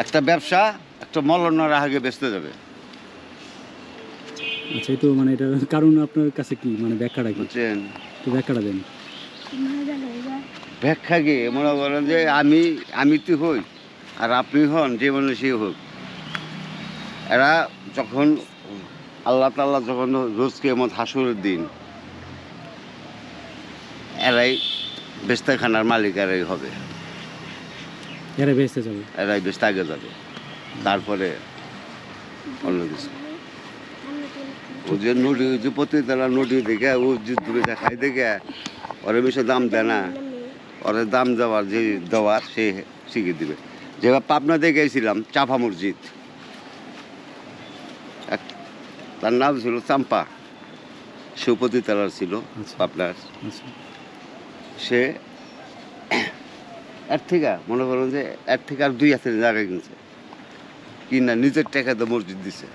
একটা ব্যবসা একটা মলনার আগে বেচতে যাবে। আচ্ছা, এই তো মানে এটার কারণ আপনার কাছে কি মানে ব্যাখ্যাটা কি? বুঝছেন? তো ব্যাখ্যাটা দেন। ব্যাখ্যা কি মনে করেন যে আমি তুই হই আর আপনি হন যে মানুষই হোক, এরা যখন আল্লাহ তাআলা যখন রোজ কিয়ামত হাসরের দিন, এরাই বেস্তাখানার মালিক এরাই হবে, এরা বেঁচতে যাবে। এরাই বেস্তে আগে যাবে, তারপরে অন্য কিছু। ও যে নদী, ওই যে প্রতিতলা নদী দেখে ও যে দূরে দেখায় দেখে ওরা বেশি দাম দেয় না, ওরা দাম দেওয়ার যে দেওয়ার সে শিখে দিবে। যেবার পাবনা দিয়ে গেছিলাম চাপা মসজিদ, তার নাম ছিল চাম্পা, সে উপতিতলার ছিল পাবনার। আচ্ছা, সে এর থেকে মনে করেন যে এর থেকে আর 2 হাতের জায়গা কিনছে, কিনা নিজের টাকাতে মসজিদ দিছে,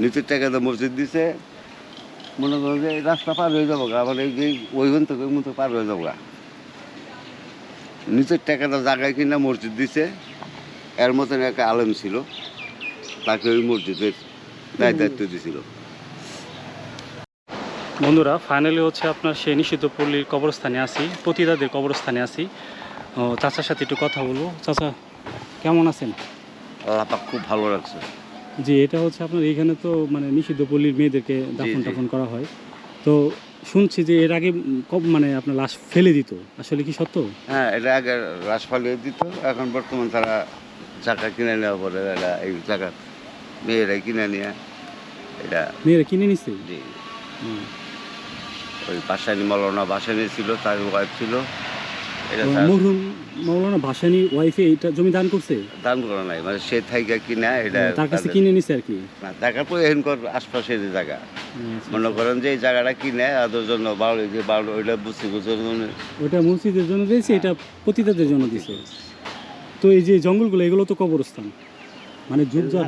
নিজের টাকাতে মসজিদ দিছে। মনে করেন যে রাস্তা পার হয়ে যাবো গা, মানে ওইখান থেকে ওই মতো পার হয়ে যাবো গা, নিজের টাকাটা জায়গায় কিনা মসজিদ দিছে। এর মতন একটা আলেম ছিল, তাকে ওই মসজিদের দায়িত্ব দিছিল। বন্ধুরা ফাইনালি হচ্ছে আপনার সেই নিষিদ্ধ পল্লীর কবরস্থানে আছি, পতিতাদের কবরস্থানে আছি। ও চাচার সাথে একটু কথা বলবো। চাচা কেমন আছেন? আল্লাহ পাক খুব ভালো রাখছে। জি, এটা হচ্ছে আপনার এইখানে তো মানে নিষিদ্ধ পল্লীর মেয়েদেরকে দাফন টাফন করা হয়। তো শুনছি যে এর আগে মানে আপনার লাশ ফেলে দিত, আসলে কি সত্য? হ্যাঁ, এটা আগে লাশ ফালিয়ে দিত, এখন বর্তমান তারা জায়গা কিনে নেওয়া পরে এরা এই জায়গা মেয়েরাই কিনে নিয়ে এটা মেয়েরা কিনে নিচ্ছে? জি। ওই বাসানি মৌলানা বাসানি ছিল, তার ওয়াইফ ছিল, এটা মরহুম মৌলানা ভাসানী ওয়াইফে এটা জমি দান করছে? দান করা নাই, মানে সে থাইকা কিনা এটা তার কাছে কিনে নিছে আর কি। না, দেখার পর এখানকার আশপাশে যে জায়গা মনে করেন যে এই জায়গাটা কিনে ওদের জন্য বাউল যে বাউল ওইটা বুঝতে জন্য ওইটা মসজিদের জন্য দিয়েছে, এটা পতিতাদের জন্য দিছে। তো এই যে জঙ্গলগুলো এগুলো তো কবরস্থান, মানে যুগ যা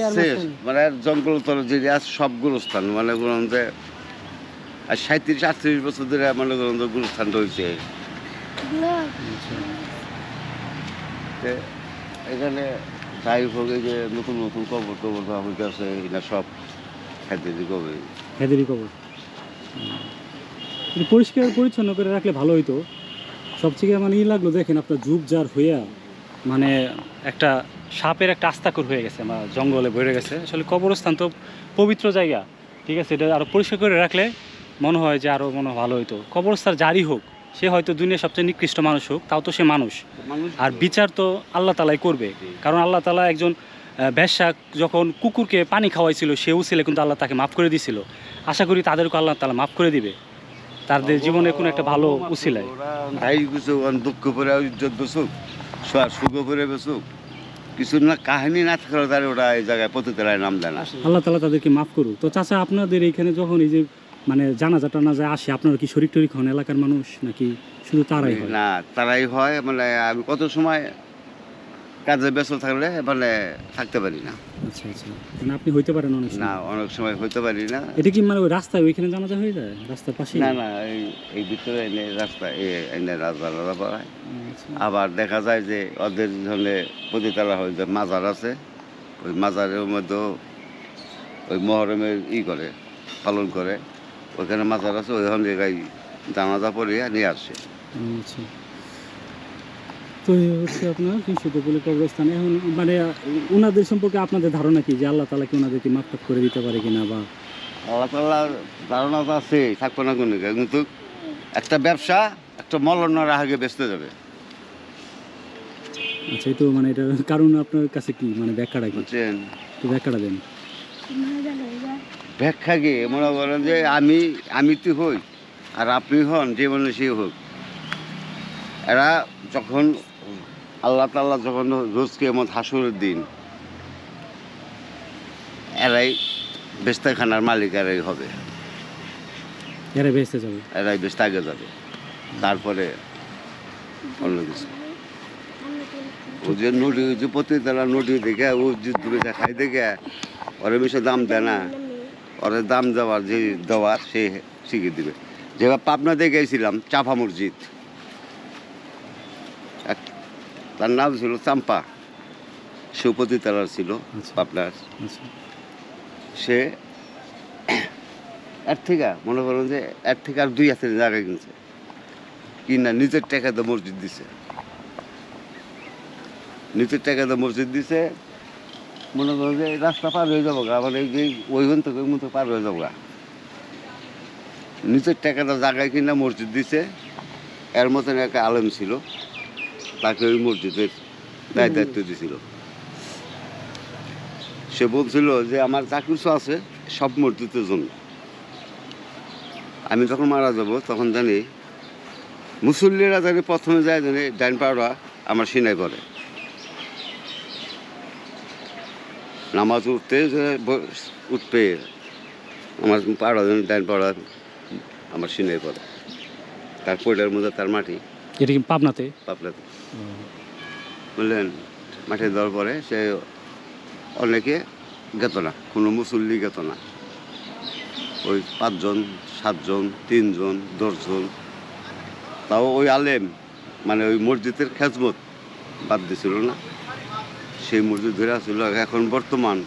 আছে, মানে জঙ্গল তল যে আছে সবগুলো স্থান মনে করেন যে আর 37-38 বছর ধরে মনে করেন যে গুরুস্থান রয়েছে। এখানে যাই হোক এই যে নতুন নতুন কবর টবর হইতেছে, এটা সব খাদ্যেরই কবর। হেদেরই কবর। পরিষ্কার পরিচ্ছন্ন করে রাখলে ভালো হইতো। সবথেকে মানে লাগলো দেখেন আপনার যুগ যার হইয়া মানে একটা সাপের একটা আস্তাকুর হয়ে গেছে বা জঙ্গলে ভরে গেছে। আসলে কবরস্থান তো পবিত্র জায়গা, ঠিক আছে, এটা আরও পরিষ্কার করে রাখলে মনে হয় যে আরও মনে ভালো হইতো। কবরস্থান যারই হোক, সে হয়তো দুনিয়ার সবচেয়ে নিকৃষ্ট মানুষ হোক, তাও তো সে মানুষ। আর বিচার তো আল্লাহ তালাই করবে, কারণ আল্লাহ তালা একজন বেশ্যা যখন কুকুরকে পানি খাওয়াইছিল সেও ছিল, কিন্তু আল্লাহ তাকে মাফ করে দিয়েছিল। আশা করি তাদেরকে আল্লাহ তালা মাফ করে দিবে, তাদের জীবনে কোনো একটা ভালো উছিলায়। তাই কিছু দুঃখ করে ইজ্জত বেসুক, সুখ করে বেসুক, কিছু না কাহিনী না থাকলে তার ওরা এই জায়গায় পতিতলায় নাম দেয় না। আল্লাহ তালা তাদেরকে মাফ করুক। তো চাচা আপনাদের এইখানে যখন এই যে মানে জানাজা টানাজা আসে, আপনারা কি শরীক টরিক হন এলাকার মানুষ, নাকি শুধু তারাই হয়? না, তারাই হয়, মানে আমি কত সময় কাজে ব্যস্ত থাকলে মানে থাকতে পারি না। আচ্ছা আচ্ছা, মানে আপনি হইতে পারেন অনেক না, সময়? অনেক সময় হইতে পারি না। এটা কি মানে ওই রাস্তায় ওইখানে জানাজা হয়ে যায় রাস্তার পাশে? না না, এই ভিতরে এনে রাস্তা এনে রাজা পাড়ায়। আচ্ছা। আবার দেখা যায় যে ওদের জন্য পতিতলা হয় যে মাজার আছে, ওই মাজারের মধ্যেও ওই মহরমের করে পালন করে, ওইখানে মাজার আছে, ওইখান জায়গায় জানাজা পড়িয়ে নিয়ে আসে। আচ্ছা, তো এই হচ্ছে আপনার নিষিদ্ধ পল্লী কবরস্থান। এখন মানে ওনাদের সম্পর্কে আপনাদের ধারণা কি, যে আল্লাহ তালা কি ওনাদেরকে মাফ টাফ করে দিতে পারে কিনা? বা আল্লাহ তাআলার ধারণা তো আছে, থাকবো না কোনো, কিন্তু একটা ব্যবসা একটা মলনার আগে বেচতে যাবে। আচ্ছা, এই তো মানে এটার কারণ আপনার কাছে কি মানে ব্যাখ্যাটা কি? বুঝছেন? তো ব্যাখ্যাটা দেন। ব্যাখ্যা কি মনে করেন যে আমি তুই হই আর আপনি হন যে মানুষই হোক, এরা যখন আল্লাহ তাআলা যখন রোজ কিয়ামত হাসরের দিন, এরাই বেস্তাখানার মালিক এরাই হবে, এরা বেঁচতে যাবে, এরাই বেস্তে আগে যাবে, তারপরে অন্য কিছু। ও যে নদী, ওই যে প্রতিতলা নদী দেখে ও যে দূরে দেখায় দেখে ওরা বেশি দাম দেয় না, ওরা দাম দেওয়ার যে দেওয়ার সে শিখে দিবে। যেবার পাবনা দিয়ে গেছিলাম চাপা মসজিদ, তার নাম ছিল চাম্পা, সে উপজেলার ছিল আচ্ছা। পাবনার। আচ্ছা সে এর থেকে মনে করেন যে এর থেকে আর 2 হাতের জায়গা কিনছে, কিনা নিজের টাকাতে মসজিদ দিছে, নিজের টাকাতে মসজিদ দিছে। মনে করেন যে এই রাস্তা পার হয়ে যাবো গা, মানে ওইখান থেকে ওই মতো পার হয়ে যাবো গা, নিজের টাকাটা জায়গায় কিনা মসজিদ দিছে। এর মতন একটা আলেম ছিল, তাকে ওই মসজিদের দায়িত্ব দিছিল। সে বলছিল যে আমার যা কিছু আছে সব মসজিদের জন্য। আমি যখন মারা যাব তখন জানি মুসল্লিরা জানি প্রথমে যায় জানি ডাইন পাড়া আমার সিনাই পড়ে, নামাজ উঠতে উঠবে আমার পাড়া জানি ডাইন পাড়া আমার সিনাই পড়ে, তার পয়লার মধ্যে তার মাটি এটা কি পাবনাতে? পাপলাতে বুঝলেন। মাটি দেওয়ার পরে সে অনেকে গেত না, কোনো মুসল্লি গেত না। ওই 5 জন 7 জন 3 জন 10 জন, তাও ওই আলেম মানে ওই মসজিদের খেজমত বাদ দিছিল না, সেই মসজিদ ধরে আসছিল। এখন বর্তমান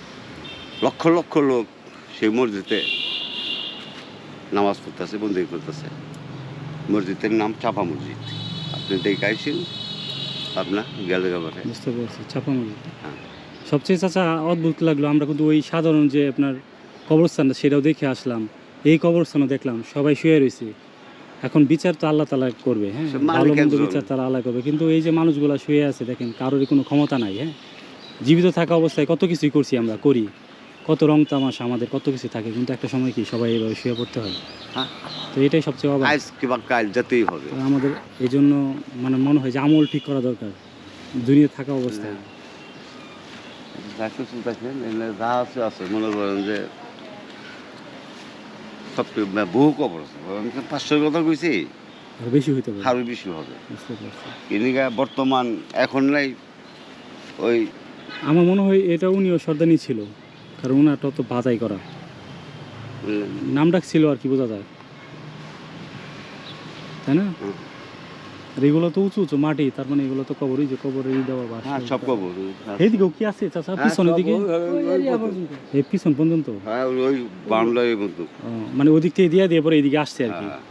লক্ষ লক্ষ লোক সেই মসজিদে নামাজ পড়তেছে, বন্দী করতেছে। মসজিদের নাম চাপা মসজিদ, আপনি দেখে আইসেন আপনার গেলে ব্যাপারে। বুঝতে পেরেছি, চাপা মসজিদ। হ্যাঁ। সবচেয়ে চাচা অদ্ভুত লাগলো, আমরা কিন্তু ওই সাধারণ যে আপনার কবরস্থানটা সেটাও দেখে আসলাম, এই কবরস্থানও দেখলাম সবাই শুয়ে রয়েছে। এখন বিচার তো আল্লাহ তাআলা করবে, হ্যাঁ, সে মালিক ভালো মন্দ একজন। বিচার তারা আল্লাহ করবে। কিন্তু এই যে মানুষগুলা শুয়ে আছে দেখেন, কারোরই কোনো ক্ষমতা নাই। হ্যাঁ, জীবিত থাকা অবস্থায় কত কিছুই করছি আমরা, করি কত রং তামাশা, আমাদের কত কিছু থাকে, কিন্তু একটা সময় কি সবাই এভাবে শুয়ে পড়তে হয়। হ্যাঁ। তো এটাই সবচেয়ে অবাক। আজ কিংবা কাল যেতেই হবে। তো আমাদের এই জন্য মানে মনে হয় যে আমল ঠিক করা দরকার দুনিয়া থাকা অবস্থায়। যা কিছু দেখেন এখানে যা আছে আছে, মনে করেন যে সব বহু কবর আছে। 500 কথা কইছি, আর বেশি হইতে পারে। আরও বেশি হবে। বুঝতে পারছি। এদিকে বর্তমান এখন নাই ওই আমার মনে হয় এটা উনিও সর্দানি ছিল, কারণ ওনারটা তো বাজাই করা নাম ডাক ছিল আর কি, বোঝা যায় তাই না? হুম। আর এগুলো তো উঁচু উঁচু মাটি, তার মানে এগুলো তো কবরই, যে কবরে দেওয়া বা হ্যাঁ সব কবর। এইদিকেও কি আছে চাচা? হ্যাঁ, পিছনের সব দিকে এই পিছন পর্যন্ত? হ্যাঁ ওই বাউন্ডারির মতো। মানে ওদিক থেকে দিয়ে পরে এইদিকে আসছে আর কি। হ্যাঁ।